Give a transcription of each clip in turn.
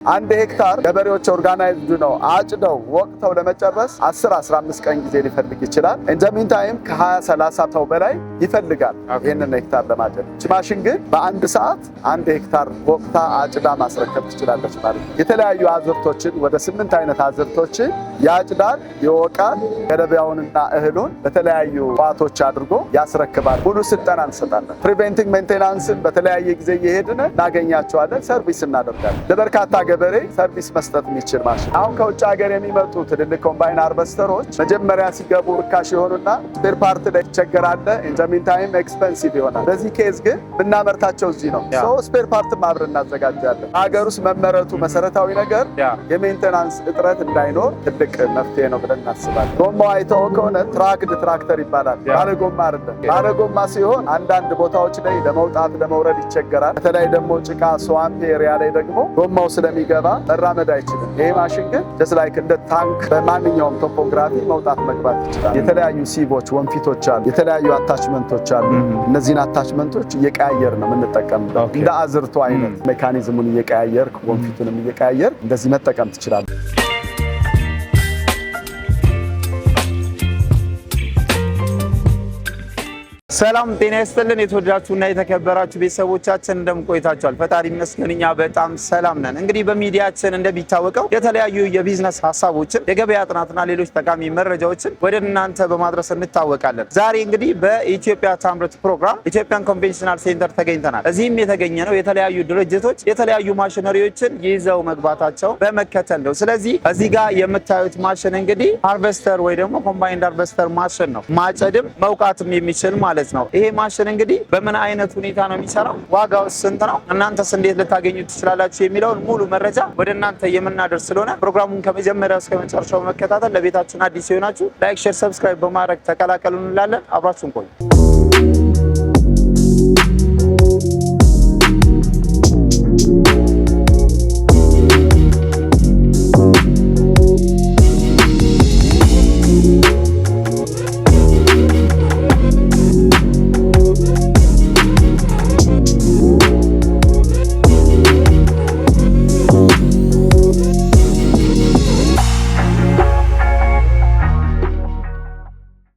አንድ ሄክታር ገበሬዎች ኦርጋናይዝድ ነው አጭደው ወቅተው ለመጨረስ 10-15 ቀን ጊዜ ሊፈልግ ይችላል። ኢንዘሚን ታይም ከ20-30 ሰው በላይ ይፈልጋል ይሄንን ሄክታር ለማጨድ። ማሽን ግን በአንድ ሰዓት አንድ ሄክታር ወቅታ አጭዳ ማስረከብ ትችላለች ማለት ነው። የተለያዩ አዝርቶችን ወደ 8 አይነት አዝርቶችን ያጭዳል፣ ይወቃል፣ ገለባውንና እህሉን በተለያዩ ቋቶች አድርጎ ያስረክባል። ሙሉ ስልጠና እንሰጣለን። ፕሪቬንቲቭ ሜንቴናንስን በተለያየ ጊዜ እየሄድን እናገኛቸዋለን፣ ሰርቪስ እናደርጋለን። ለበርካታ ገበሬ ሰርቪስ መስጠት የሚችል ማሽን። አሁን ከውጭ ሀገር የሚመጡ ትልልቅ ኮምባይን ሃርቨስተሮች መጀመሪያ ሲገቡ ርካሽ የሆኑና ስፔር ፓርት ላይ ይቸገራል። ኢንዘሚን ታይም ኤክስፔንሲቭ ይሆናል። በዚህ ኬዝ ግን ብናመርታቸው እዚህ ነው። ስፔር ፓርት አብረን እናዘጋጃለን። ሀገር ውስጥ መመረቱ መሰረታዊ ነገር የሜንቴናንስ እጥረት እንዳይኖር ትልቅ መፍትሄ ነው ብለን እናስባለን። ጎማው አይተው ከሆነ ትራክድ ትራክተር ይባላል። ባለጎማ አይደለም። ባለጎማ ሲሆን አንዳንድ ቦታዎች ላይ ለመውጣት ለመውረድ ይቸገራል። በተለይ ደግሞ ጭቃ ስዋምፕ ኤሪያ ላይ ደግሞ ጎማው ስለሚገባ መራመድ አይችልም። ይሄ ማሽን ግን ጀስት ላይክ እንደ ታንክ በማንኛውም ቶፖግራፊ መውጣት መግባት ይችላል። የተለያዩ ሲቮች ወንፊቶች አሉ፣ የተለያዩ አታችመንቶች አሉ። እነዚህን አታችመንቶች እየቀያየር ነው የምንጠቀምበት። እንደ አዝርቶ አይነት ሜካኒዝሙን እየቀያየር ወንፊቱንም እየቀያየር እንደዚህ መጠቀም ትችላለህ። ሰላም ጤና ይስጥልን። የተወደዳችሁና የተከበራችሁ ቤተሰቦቻችን እንደምን ቆይታችኋል? ፈጣሪ ይመስገን እኛ በጣም ሰላም ነን። እንግዲህ በሚዲያችን እንደሚታወቀው የተለያዩ የቢዝነስ ሀሳቦችን፣ የገበያ ጥናትና ሌሎች ጠቃሚ መረጃዎችን ወደ እናንተ በማድረስ እንታወቃለን። ዛሬ እንግዲህ በኢትዮጵያ ታምርት ፕሮግራም ኢትዮጵያን ኮንቬንሽናል ሴንተር ተገኝተናል። እዚህም የተገኘ ነው የተለያዩ ድርጅቶች የተለያዩ ማሽነሪዎችን ይዘው መግባታቸው በመከተል ነው። ስለዚህ እዚህ ጋር የምታዩት ማሽን እንግዲህ ሃርቨስተር ወይ ደግሞ ኮምባይንድ ሃርቨስተር ማሽን ነው። ማጨድም መውቃትም የሚችል ማለት ነው። ይሄ ማሽን እንግዲህ በምን አይነት ሁኔታ ነው የሚሰራው? ዋጋው ስንት ነው? እናንተስ እንዴት ልታገኙ ትችላላችሁ? የሚለውን ሙሉ መረጃ ወደ እናንተ የምናደርስ ስለሆነ ፕሮግራሙን ከመጀመሪያው እስከ መጨረሻው መከታተል፣ ለቤታችን አዲስ የሆናችሁ ላይክ፣ ሼር፣ ሰብስክራይብ በማድረግ ተቀላቀሉ እንላለን። አብራችሁን ቆዩ።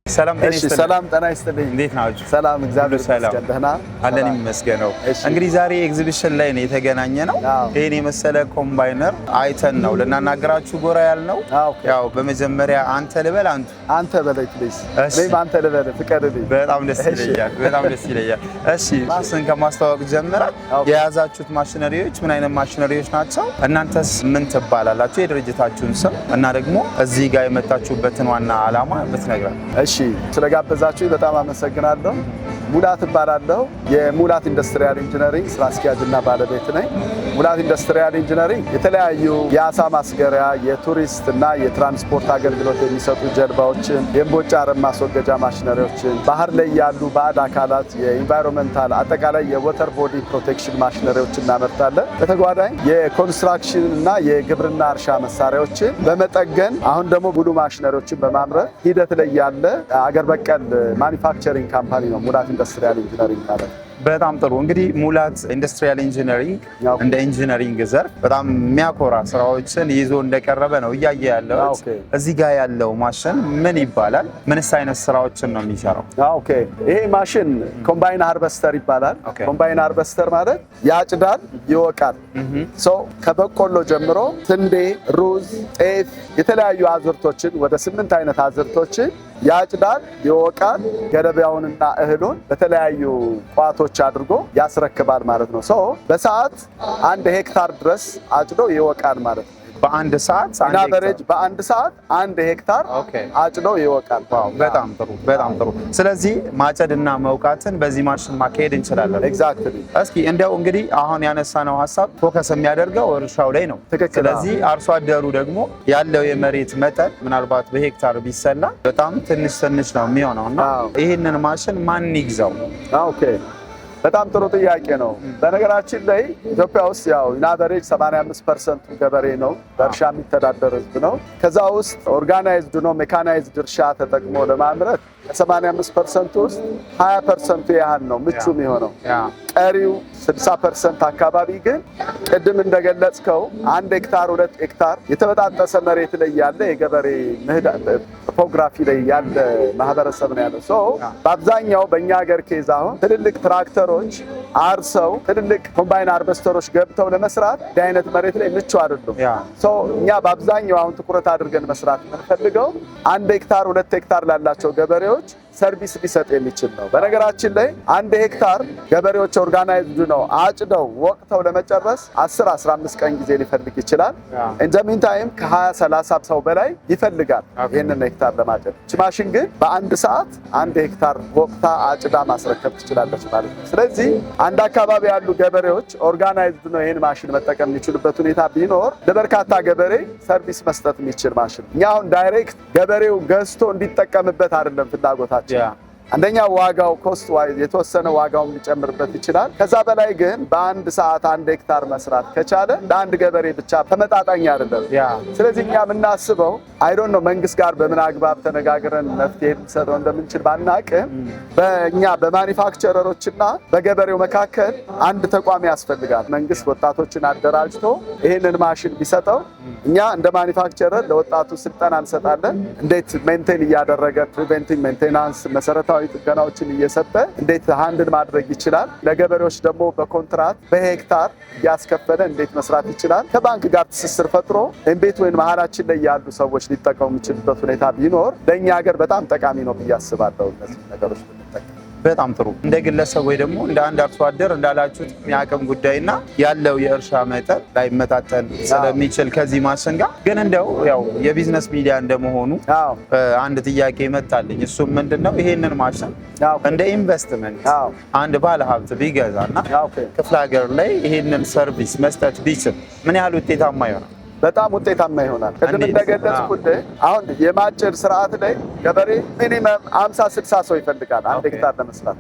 ሰላም ጤና ይስጥልኝ። እንዴት ናችሁ? ሰላም እግዚአብሔር ይመስገን ደህና አለን ይመስገነው። እንግዲህ ዛሬ ኤግዚቢሽን ላይ ነው የተገናኘ ነው። ይሄን የመሰለ ኮምባይነር አይተን ነው ለናናገራችሁ ጎራ ያልነው። ያው በመጀመሪያ አንተ ልበል አንተ በላይ ፕሊዝ። እኔም አንተ ልበል ፍቀድልኝ። በጣም ደስ ይለኛል፣ በጣም ደስ ይለኛል። እሺ ራስን ከማስተዋወቅ ጀምረን የያዛችሁት ማሽነሪዎች ምን አይነት ማሽነሪዎች ናቸው? እናንተስ ምን ትባላላችሁ? የድርጅታችሁን ስም እና ደግሞ እዚህ ጋር የመጣችሁበትን ዋና ዓላማ ብትነግረን። እሺ ስለጋበዛችሁ በጣም አመሰግናለሁ። ሙላት እባላለሁ። የሙላት ኢንዱስትሪያል ኢንጂነሪንግ ስራ አስኪያጅና ባለቤት ነኝ። ሙላት ኢንዱስትሪያል ኢንጂነሪንግ የተለያዩ የአሳ ማስገሪያ፣ የቱሪስት እና የትራንስፖርት አገልግሎት የሚሰጡ ጀልባዎችን፣ የእምቦጭ አረም ማስወገጃ ማሽነሪዎችን፣ ባህር ላይ ያሉ ባዕድ አካላት የኢንቫይሮንመንታል አጠቃላይ የወተር ቦዲ ፕሮቴክሽን ማሽነሪዎችን እናመርታለን። በተጓዳኝ የኮንስትራክሽን እና የግብርና እርሻ መሳሪያዎችን በመጠገን አሁን ደግሞ ሙሉ ማሽነሪዎችን በማምረት ሂደት ላይ ያለ አገር በቀል ማኒፋክቸሪንግ ካምፓኒ ነው ሙላት ኢንዱስትሪያል ኢንጂነሪንግ ማለት ነው። በጣም ጥሩ። እንግዲህ ሙላት ኢንዱስትሪያል ኢንጂነሪንግ እንደ ኢንጂነሪንግ ዘርፍ በጣም የሚያኮራ ስራዎችን ይዞ እንደቀረበ ነው እያየ ያለው። እዚህ ጋር ያለው ማሽን ምን ይባላል? ምንስ አይነት ስራዎችን ነው የሚሰራው? ኦኬ፣ ይሄ ማሽን ኮምባይን ሃርቨስተር ይባላል። ኮምባይን ሃርቨስተር ማለት ያጭዳል፣ ይወቃል። ከበቆሎ ጀምሮ ስንዴ፣ ሩዝ፣ ጤፍ የተለያዩ አዝርቶችን ወደ 8 አይነት አዝርቶችን ያጭዳል፣ ይወቃል፣ ገለባውንና እህሉን በተለያዩ ቋቶች አድርጎ ያስረክባል ማለት ነው። በሰዓት 1 ሄክታር ድረስ አጭዶ ይወቃል ማለት ነው። በአንድ ሰዓት አቨሬጅ በአንድ ሰዓት 1 ሄክታር አጭዶ ይወቃል። በጣም ጥሩ፣ በጣም ጥሩ። ስለዚህ ማጨድና መውቃትን በዚህ ማሽን ማካሄድ እንችላለን። ኤግዛክትሊ። እስኪ እንደው እንግዲህ አሁን ያነሳነው ሀሳብ ፎከስ የሚያደርገው እርሻው ላይ ነው። ስለዚህ አርሶ አደሩ ደግሞ ያለው የመሬት መጠን ምናልባት በሄክታር ቢሰላ በጣም ትንሽ ነው የሚሆነው እና ይህንን ማሽን ማን ይግዛው? ኦኬ፣ በጣም ጥሩ ጥያቄ ነው። በነገራችን ላይ ኢትዮጵያ ውስጥ ያው ኢናቨሬጅ 85% ገበሬ ነው፣ በእርሻ የሚተዳደር ህዝብ ነው። ከዛ ውስጥ ኦርጋናይዝድ ነው ሜካናይዝድ እርሻ ተጠቅሞ ለማምረት ከ85% ውስጥ 20% ያህል ነው ምቹ የሚሆነው። ቀሪው 60% አካባቢ ግን ቅድም እንደገለጽከው 1 ሄክታር 2 ሄክታር የተበጣጠሰ መሬት ላይ ያለ የገበሬ ቶፖግራፊ ላይ ያለ ማህበረሰብ ነው ያለው። በአብዛኛው በእኛ ሀገር ኬዝ አሁን ትልልቅ ትራክተሮች አርሰው ትልልቅ ኮምባይን ሃርቨስተሮች ገብተው ለመስራት እንዲህ አይነት መሬት ላይ ምቹ አይደሉም። እኛ በአብዛኛው አሁን ትኩረት አድርገን መስራት የምንፈልገው 1 ሄክታር 2 ሄክታር ላላቸው ገበሬዎች ሰርቪስ ሊሰጥ የሚችል ነው። በነገራችን ላይ 1 ሄክታር ገበሬዎች ኦርጋናይዝድ ነው አጭደው ወቅተው ለመጨረስ 10-15 ቀን ጊዜ ሊፈልግ ይችላል። ኢንዘሚን ታይም ከ20-30 ሰው በላይ ይፈልጋል ይህንን ሄክታር ለማጨድ። ማሽን ግን በ1 ሰዓት 1 ሄክታር ወቅታ አጭዳ ማስረከብ ትችላለች ማለት ነው። ስለዚህ አንድ አካባቢ ያሉ ገበሬዎች ኦርጋናይዝድ ነው ይህን ማሽን መጠቀም የሚችሉበት ሁኔታ ቢኖር ለበርካታ ገበሬ ሰርቪስ መስጠት የሚችል ማሽን። እኛ አሁን ዳይሬክት ገበሬው ገዝቶ እንዲጠቀምበት አይደለም ፍላጎታችን። አንደኛ ዋጋው ኮስት ዋይዝ የተወሰነ ዋጋውን ሊጨምርበት ይችላል። ከዛ በላይ ግን በ1 ሰዓት 1 ሄክታር መስራት ከቻለ ለአንድ ገበሬ ብቻ ተመጣጣኝ አይደለም። ስለዚህ እኛ የምናስበው አይዶን ነው መንግስት ጋር በምን አግባብ ተነጋግረን መፍትሄ ልንሰጠው እንደምንችል ባናቅም በእኛ በማኒፋክቸረሮችና በገበሬው መካከል አንድ ተቋም ያስፈልጋል። መንግስት ወጣቶችን አደራጅቶ ይህንን ማሽን ቢሰጠው እኛ እንደ ማኒፋክቸረር ለወጣቱ ስልጠና እንሰጣለን። እንዴት ሜንቴን እያደረገ ፕሪቬንቲቭ ሜንቴናንስ መሰረታዊ ጥገናዎችን እየሰጠ እንዴት ሃንድል ማድረግ ይችላል። ለገበሬዎች ደግሞ በኮንትራት በሄክታር እያስከፈለ እንዴት መስራት ይችላል። ከባንክ ጋር ትስስር ፈጥሮ ቤት ወይም መሀላችን ላይ ያሉ ሰዎች ሊጠቀሙ የሚችሉበት ሁኔታ ቢኖር ለእኛ ሀገር በጣም ጠቃሚ ነው ብዬ አስባለሁ። እነዚህ ነገሮች ብንጠቀም በጣም ጥሩ። እንደ ግለሰብ ወይ ደግሞ እንደ አንድ አርሶ አደር እንዳላችሁት የአቅም ጉዳይና ያለው የእርሻ መጠን ላይመጣጠን ስለሚችል ከዚህ ማሽን ጋር ግን እንደው ያው የቢዝነስ ሚዲያ እንደመሆኑ አንድ ጥያቄ መጣልኝ። እሱም ምንድነው ይሄንን ማሽን እንደ ኢንቨስትመንት አንድ ባለ ሀብት ቢገዛና ክፍለ ሀገር ላይ ይሄንን ሰርቪስ መስጠት ቢችል ምን ያህል ውጤታማ ይሆናል? በጣም ውጤታማ ይሆናል። ቅድም እንደገለጽኩት አሁን የማጨድ ስርዓት ላይ ገበሬ ሚኒመም 50-60 ሰው ይፈልጋል 1 ሄክታር ለመስራት።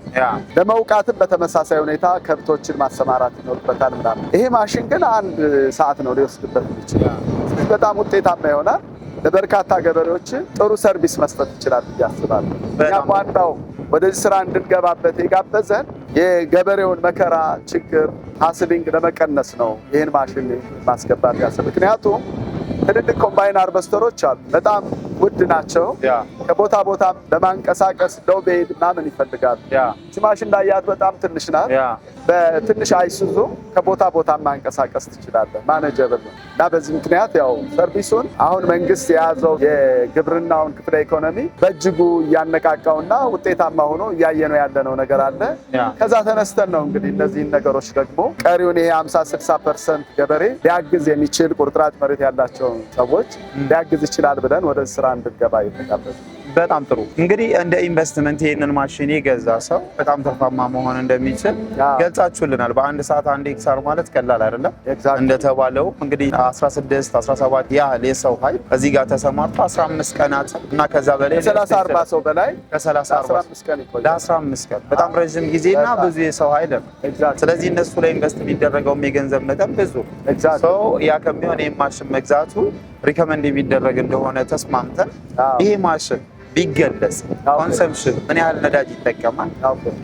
ለመውቃትም በተመሳሳይ ሁኔታ ከብቶችን ማሰማራት ይኖርበታል ምናምን። ይሄ ማሽን ግን 1 ሰዓት ነው ሊወስድበት ይችላል። ስለዚህ በጣም ውጤታማ ይሆናል። ለበርካታ ገበሬዎች ጥሩ ሰርቪስ መስጠት ይችላል ብዬ አስባለሁ። እኛም ዋናው ወደዚህ ስራ እንድንገባበት የጋበዘን የገበሬውን መከራ፣ ችግር፣ ሀስሊንግ ለመቀነስ ነው ይህን ማሽን ማስገባት ያሰብን። ምክንያቱም ትልልቅ ኮምባይን ሃርቨስተሮች አሉ፣ በጣም ውድ ናቸው። ከቦታ ቦታ ለማንቀሳቀስ ሎቤድ ምናምን ይፈልጋሉ። እቺ ማሽን ላያት በጣም ትንሽ ናት። በትንሽ አይሱዙ ከቦታ ቦታ ማንቀሳቀስ ትችላለህ። ማኔጀብል ነው እና በዚህ ምክንያት ያው ሰርቪሱን አሁን መንግስት የያዘው የግብርናውን ክፍለ ኢኮኖሚ በእጅጉ እያነቃቃውና ውጤታማ ሆኖ እያየነው ያለነው ነገር አለ። ከዛ ተነስተን ነው እንግዲህ እነዚህን ነገሮች ደግሞ ቀሪውን ይሄ 50-60% ገበሬ ሊያግዝ የሚችል ቁርጥራጭ መሬት ያላቸው ሰዎች ሊያግዝ ይችላል ብለን ወደ ስራ እንድንገባ ይተጋበዝ። በጣም ጥሩ። እንግዲህ እንደ ኢንቨስትመንት ይሄንን ማሽን የገዛ ሰው በጣም ትርፋማ መሆን እንደሚችል ገልጻችሁልናል። በ1 ሰዓት 1 ሄክታር ማለት ቀላል አይደለም። እንደተባለው እንግዲህ 16-17 ያህል የሰው ኃይል እዚህ ጋር ተሰማርቶ 15 ቀናት እና ከዛ በላይ ከ30-40 ሰው በላይ ከ30-15 ቀን ይቆያል። ለ15 ቀን በጣም ረጅም ጊዜና ብዙ የሰው ኃይል ነው። ስለዚህ እነሱ ላይ ኢንቨስት የሚደረገው የገንዘብ መጠን ብዙ ሰው ያ ከሚሆን ይሄን ማሽን መግዛቱ ሪከመንድ የሚደረግ እንደሆነ ተስማምተን ይሄ ማሽን ቢገለጽ ኮንሰምፕሽን ምን ያህል ነዳጅ ይጠቀማል፣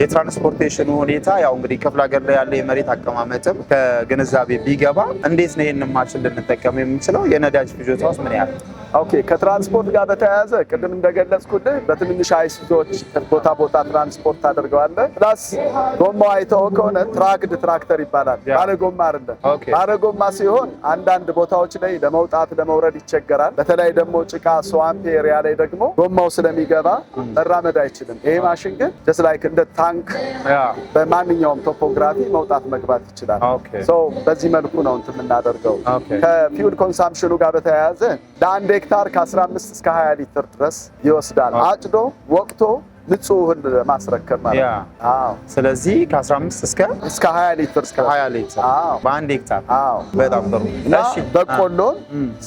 የትራንስፖርቴሽኑ ሁኔታ ያው እንግዲህ ክፍለ ሀገር ላይ ያለ የመሬት አቀማመጥም ከግንዛቤ ቢገባ እንዴት ነው ይሄንን ማሽን ልንጠቀም የምንችለው? የነዳጅ ፍጆታውስ ምን ያህል? ኦኬ፣ ከትራንስፖርት ጋር በተያያዘ ቅድም እንደገለጽኩልህ በትንንሽ አይሱዞች ቦታ ቦታ ትራንስፖርት አድርገዋለህ። ፕላስ ጎማው አይተው ከሆነ ትራክድ ትራክተር ይባላል። ባለጎማ አይደለም። ባለጎማ ሲሆን አንዳንድ ቦታዎች ላይ ለመውጣት ለመውረድ ይቸገራል። በተለይ ደግሞ ጭቃ ስዋምፕ ኤሪያ ላይ ደግሞ ጎማው ስለሚገባ መራመድ አይችልም። ይሄ ማሽን ግን ጀስት ላይክ እንደ ታንክ በማንኛውም ቶፖግራፊ መውጣት መግባት ይችላል። በዚህ መልኩ ነው እንትን የምናደርገው። ከፊውል ኮንሳምፕሽኑ ጋር በተያያዘ ለ1 ሄክታር ከ15 እስከ 20 ሊትር ድረስ ይወስዳል። አጭዶ ወቅቶ ንጹህን ማስረከብ ማለት ነው። አዎ ስለዚህ ከ15 እስከ 20 ሊትር እስከ 20 ሊትር በአንድ ሄክታር። በጣም ጥሩ። እሺ በቆሎን፣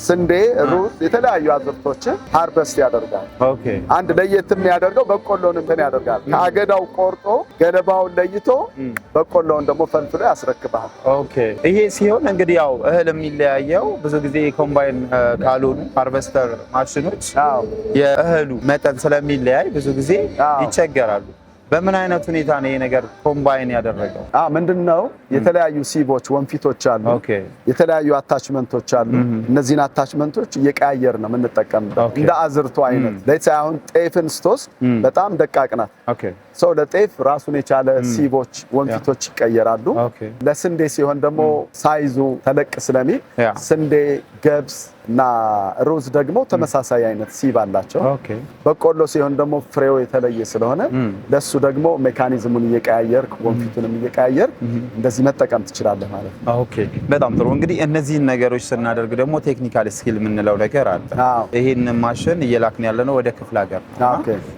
ስንዴ፣ ሩዝ የተለያዩ አዝርቶችን ሃርቨስት ያደርጋል። ኦኬ አንድ ለየት የሚያደርገው በቆሎን እንትን ያደርጋል። ከአገዳው ቆርጦ ገለባውን ለይቶ በቆሎውን ደግሞ ፈልፍሎ ያስረክባል። ኦኬ ይሄ ሲሆን እንግዲህ ያው እህል የሚለያየው ብዙ ጊዜ ኮምባይን ካልሆኑ ሃርቨስተር ማሽኖች የእህሉ መጠን ስለሚለያይ ብዙ ጊዜ ይቸገራሉ። በምን አይነት ሁኔታ ነው ይሄ ነገር ኮምባይን ያደረገው? ምንድነው የተለያዩ ሲቦች ወንፊቶች አሉ። የተለያዩ አታችመንቶች አሉ። እነዚህን አታችመንቶች እየቀያየር ነው የምንጠቀምበት። እንደ አዝርቱ አይነት ለምሳሌ አሁን ጤፍን ስትወስድ በጣም ደቃቅ ናት። ሰው ለጤፍ ራሱን የቻለ ሲቦች ወንፊቶች ይቀየራሉ። ለስንዴ ሲሆን ደግሞ ሳይዙ ተለቅ ስለሚል ስንዴ፣ ገብስ እና ሩዝ ደግሞ ተመሳሳይ አይነት ሲብ አላቸው። በቆሎ ሲሆን ደግሞ ፍሬው የተለየ ስለሆነ ለሱ ደግሞ ሜካኒዝሙን እየቀያየርክ ወንፊቱንም እየቀያየርክ እንደዚህ መጠቀም ትችላለህ ማለት ነው። ኦኬ በጣም ጥሩ። እንግዲህ እነዚህን ነገሮች ስናደርግ ደግሞ ቴክኒካል ስኪል የምንለው ነገር አለ። ይሄን ማሽን እየላክን ያለነው ወደ ክፍለ ሀገር።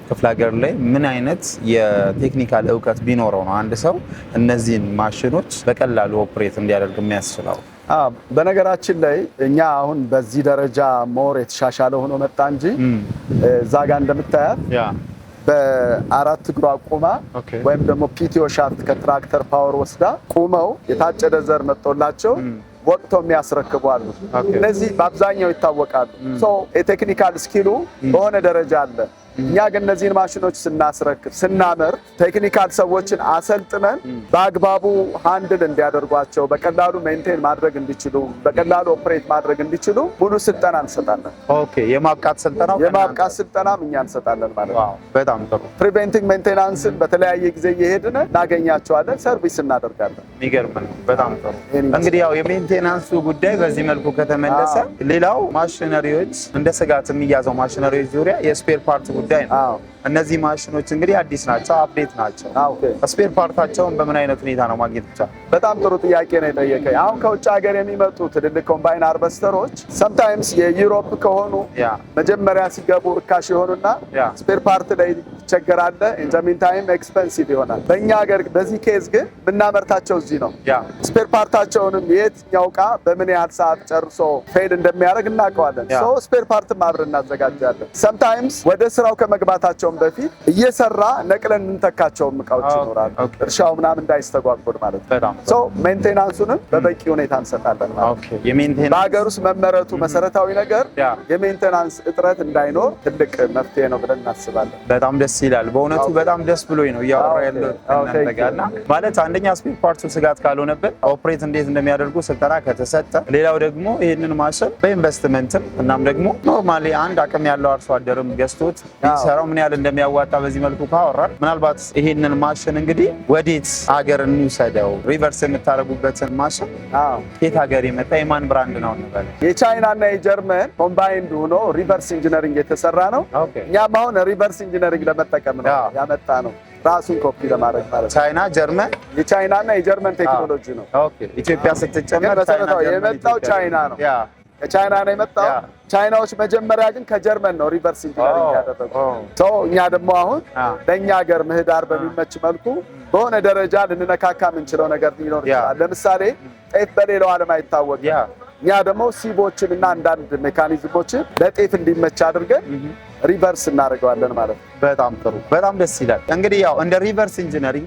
ክፍለ ሀገር ላይ ምን አይነት የቴክኒካል እውቀት ቢኖረው ነው አንድ ሰው እነዚህን ማሽኖች በቀላሉ ኦፕሬት እንዲያደርግ የሚያስችለው? በነገራችን ላይ እኛ አሁን በዚህ ደረጃ ሞር የተሻሻለ ሆኖ መጣ እንጂ እዛ ጋር እንደምታያት በአራት እግሯ ቁማ ወይም ደግሞ ፒቲኦ ሻፍት ከትራክተር ፓወር ወስዳ ቁመው የታጨደ ዘር መጥቶላቸው ወቅተው የሚያስረክቡ አሉ። እነዚህ በአብዛኛው ይታወቃሉ። የቴክኒካል ስኪሉ በሆነ ደረጃ አለ። እኛ ግን እነዚህን ማሽኖች ስናስረክብ ስናመርት ቴክኒካል ሰዎችን አሰልጥነን በአግባቡ ሃንድል እንዲያደርጓቸው በቀላሉ ሜንቴን ማድረግ እንዲችሉ በቀላሉ ኦፕሬት ማድረግ እንዲችሉ ሙሉ ስልጠና እንሰጣለን። ኦኬ የማብቃት ስልጠናም እኛ እንሰጣለን ማለት ነው። በጣም ጥሩ። ፕሪቬንቲንግ ሜንቴናንስን በተለያየ ጊዜ እየሄድን እናገኛቸዋለን፣ ሰርቪስ እናደርጋለን። የሚገርም ነው። በጣም ጥሩ። እንግዲህ ያው የሜንቴናንሱ ጉዳይ በዚህ መልኩ ከተመለሰ ሌላው ማሽነሪዎች እንደ ስጋት የሚያዘው ማሽነሪዎች ዙሪያ የስፔር ፓርት ጉዳይ ነው። እነዚህ ማሽኖች እንግዲህ አዲስ ናቸው፣ አፕዴት ናቸው። ስፔር ፓርታቸውን በምን አይነት ሁኔታ ነው ማግኘት ይቻላል? በጣም ጥሩ ጥያቄ ነው የጠየቀኝ። አሁን ከውጭ ሀገር የሚመጡ ትልልቅ ኮምባይን ሃርቨስተሮች ሰምታይምስ የዩሮፕ ከሆኑ መጀመሪያ ሲገቡ ርካሽ የሆኑና ስፔር ፓርት ላይ ይቸገራለ። ኢን ዘ ሚን ታይም ኤክስፐንሲቭ ይሆናል። በእኛ ሀገር በዚህ ኬዝ ግን የምናመርታቸው እዚህ ነው። ስፔር ፓርታቸውንም የትኛው ዕቃ በምን ያህል ሰዓት ጨርሶ ፌል እንደሚያደርግ እናውቀዋለን። ስፔር ፓርትም አብረን እናዘጋጃለን። ሰምታይምስ ወደ ስራው ከመግባታቸው በፊት እየሰራ ነቅለን እንተካቸው እቃዎች ይኖራሉ። እርሻው ምናምን እንዳይስተጓጎል ማለት ነው። ሜንቴናንሱንም በበቂ ሁኔታ እንሰጣለን ማለት ነው። በሀገር ውስጥ መመረቱ መሰረታዊ ነገር የሜንቴናንስ እጥረት እንዳይኖር ትልቅ መፍትሄ ነው ብለን እናስባለን። በጣም ደስ ይላል። በእውነቱ በጣም ደስ ብሎኝ ነው እያወራ ያለው እናንተጋና ማለት አንደኛ ስፔር ፓርቱ ስጋት ካልሆነበት ኦፕሬት እንዴት እንደሚያደርጉ ስልጠና ከተሰጠ፣ ሌላው ደግሞ ይህንን ማሽን በኢንቨስትመንትም እናም ደግሞ ኖርማሊ አንድ አቅም ያለው አርሶ አደርም ገዝቶት ቢሰራው ምን ያህል እንደሚያዋጣ በዚህ መልኩ ካወራን ምናልባት ይሄንን ማሽን እንግዲህ ወዴት ሀገር እንውሰደው? ሪቨርስ የምታደርጉበትን ማሽን ከየት ሀገር የመጣ የማን ብራንድ ነው እንበል? የቻይና እና የጀርመን ኮምባይንድ ሆኖ ሪቨርስ ኢንጂነሪንግ የተሰራ ነው። እኛም አሁን ሪቨርስ ኢንጂነሪንግ ለመጠቀም ነው ያመጣ ነው። ራሱን ኮፒ ለማድረግ ማለት ነው። ቻይና ጀርመን፣ የቻይና እና የጀርመን ቴክኖሎጂ ነው። ኢትዮጵያ ስትጨመር መሰረታዊ የመጣው ቻይና ነው። ከቻይና ነው የመጣው። ቻይናዎች መጀመሪያ ግን ከጀርመን ነው ሪቨርስ ኢንጂነሪንግ ያደረጉት። እኛ ደግሞ አሁን ለእኛ ሀገር ምህዳር በሚመች መልኩ በሆነ ደረጃ ልንነካካ የምንችለው ነገር ሊኖር ይችላል። ለምሳሌ ጤፍ በሌላው ዓለም አይታወቅም። እኛ ደግሞ ሲቦችን እና አንዳንድ ሜካኒዝሞችን ለጤፍ እንዲመች አድርገን ሪቨርስ እናደርገዋለን ማለት ነው። በጣም ጥሩ፣ በጣም ደስ ይላል። እንግዲህ ያው እንደ ሪቨርስ ኢንጂነሪንግ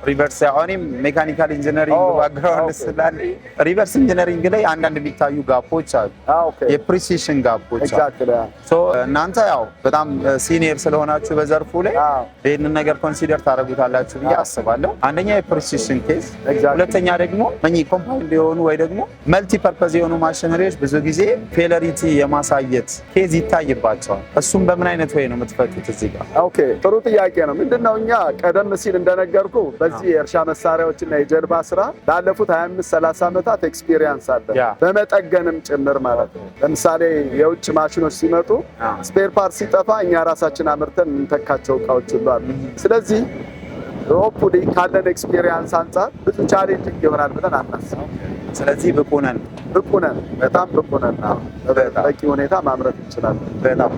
ሪቨርስ እኔም ሜካኒካል ኢንጂነሪንግ ባክግራውንድ ስላለ ሪቨርስ ኢንጂነሪንግ ላይ አንዳንድ የሚታዩ ጋፖች አሉ፣ የፕሪሲሽን ጋፖች አሉ። እናንተ ያው በጣም ሲኒየር ስለሆናችሁ በዘርፉ ላይ ይህንን ነገር ኮንሲደር ታደርጉታላችሁ ብዬ አስባለሁ። አንደኛ የፕሪሲሽን ኬዝ፣ ሁለተኛ ደግሞ ኮምፓውንድ የሆኑ ወይ ደግሞ መልቲ ፐርፐዝ የሆኑ ማሽነሪዎች ብዙ ጊዜ ፌለሪቲ የማሳየት ኬዝ ይታይባቸዋል። እሱም በምን አይነት ወይ ነው የምትፈቱት እዚህ ጋር? ጥሩ ጥያቄ ነው። ምንድነው እኛ ቀደም ሲል እንደነገርኩ በዚህ የእርሻ መሳሪያዎችና የጀልባ ስራ ላለፉት 25-30 ዓመታት ኤክስፒሪየንስ አለ፣ በመጠገንም ጭምር ማለት ነው። ለምሳሌ የውጭ ማሽኖች ሲመጡ ስፔር ፓርት ሲጠፋ እኛ ራሳችን አምርተን እንተካቸው እቃዎች ሁሉ አሉ። ስለዚህ ሆፕፉሊ ካለን ኤክስፒሪየንስ አንጻር ብዙ ቻሌንጅ ይሆናል ብለን አናስብም። ስለዚህ ብቁ ነን ብቁ ነን፣ በጣም ብቁ ነን። በቂ ሁኔታ ማምረት እንችላለን። በጣም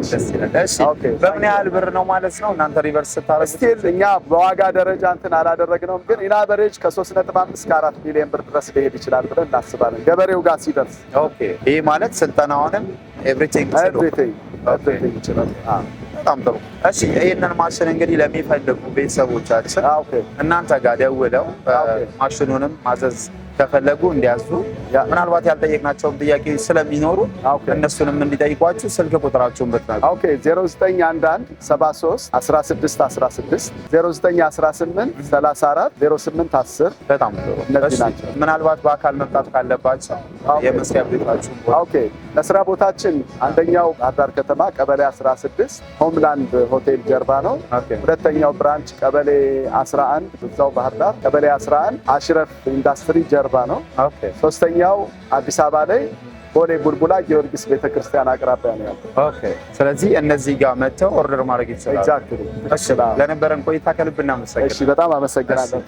ደስ ይላል። እሺ በምን ያህል ብር ነው ማለት ነው እናንተ ሪቨርስ ስታረጉ? ስቲል እኛ በዋጋ ደረጃ እንትን አላደረግነውም፣ ግን ኢን አቨሬጅ ከ3.5 እስከ 4 ሚሊዮን ብር ድረስ ሊሄድ ይችላል ብለን እናስባለን ገበሬው ጋር ሲደርስ። ኦኬ ይሄ ማለት ስልጠናውንም ኤቭሪቲንግ ይችላል። በጣም ጥሩ። እሺ ይሄንን ማሽን እንግዲህ ለሚፈልጉ ቤተሰቦቻችን እናንተ ጋር ደውለው ማሽኑንም ማዘዝ ከፈለጉ እንዲያዙ ምናልባት ያልጠየቅናቸውም ጥያቄዎች ስለሚኖሩ እነሱንም እንዲጠይቋችሁ ስልክ ቁጥራችሁን ብትነግሩ። ኦኬ 0911 73 16 16 0918 34 08 10። በጣም ጥሩ። እነዚህ ናቸው። ምናልባት በአካል መምጣት ካለባቸው የመስሪያ ቤታችሁ ኦኬ ለስራ ቦታችን አንደኛው ባህር ዳር ከተማ ቀበሌ 16 ሆምላንድ ሆቴል ጀርባ ነው። ሁለተኛው ብራንች ቀበሌ 11 እዛው ባህር ዳር ቀበሌ 11 አሽረፍ ኢንዱስትሪ ጀርባ ነው። ሶስተኛው አዲስ አበባ ላይ ቦሌ ቡልቡላ ጊዮርጊስ ቤተክርስቲያን አቅራቢያ ነው ያለው። ኦኬ ስለዚህ እነዚህ ጋር መተው ኦርደር ማድረግ ይችላል። ኤግዛክትሊ። እሺ ለነበረን ቆይታ ከልብ እናመሰግናለን። እሺ በጣም አመሰግናለሁ።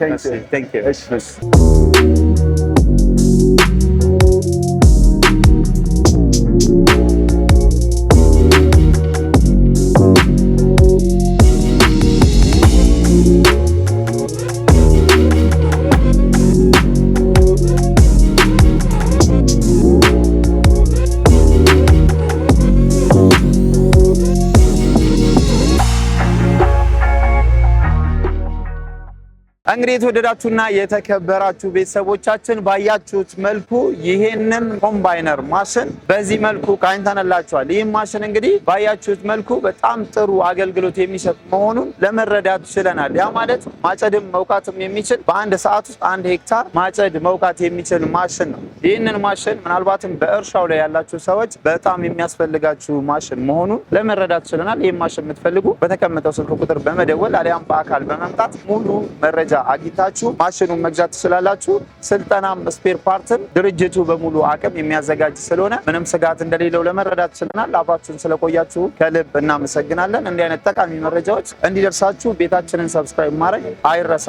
ቴንክ ዩ። እሺ እንግዲህ የተወደዳችሁና የተከበራችሁ ቤተሰቦቻችን ባያችሁት መልኩ ይሄንን ኮምባይነር ማሽን በዚህ መልኩ ቃኝተንላችኋል። ይህ ማሽን እንግዲህ ባያችሁት መልኩ በጣም ጥሩ አገልግሎት የሚሰጥ መሆኑን ለመረዳት ችለናል። ያ ማለት ማጨድም መውቃትም የሚችል በአንድ ሰዓት ውስጥ 1 ሄክታር ማጨድ መውቃት የሚችል ማሽን ነው። ይህንን ማሽን ምናልባትም በእርሻው ላይ ያላችሁ ሰዎች በጣም የሚያስፈልጋችሁ ማሽን መሆኑን ለመረዳት ችለናል። ይህ ማሽን የምትፈልጉ በተቀመጠው ስልክ ቁጥር በመደወል አሊያም በአካል በመምጣት ሙሉ መረጃ አግኝታችሁ ማሽኑን መግዛት ትችላላችሁ። ስልጠናም ስፔር ፓርትን ድርጅቱ በሙሉ አቅም የሚያዘጋጅ ስለሆነ ምንም ስጋት እንደሌለው ለመረዳት ችለናል። አብራችሁን ስለቆያችሁ ከልብ እናመሰግናለን። እንዲህ አይነት ጠቃሚ መረጃዎች እንዲደርሳችሁ ቤታችንን ሰብስክራይብ ማድረግ አይረሳ።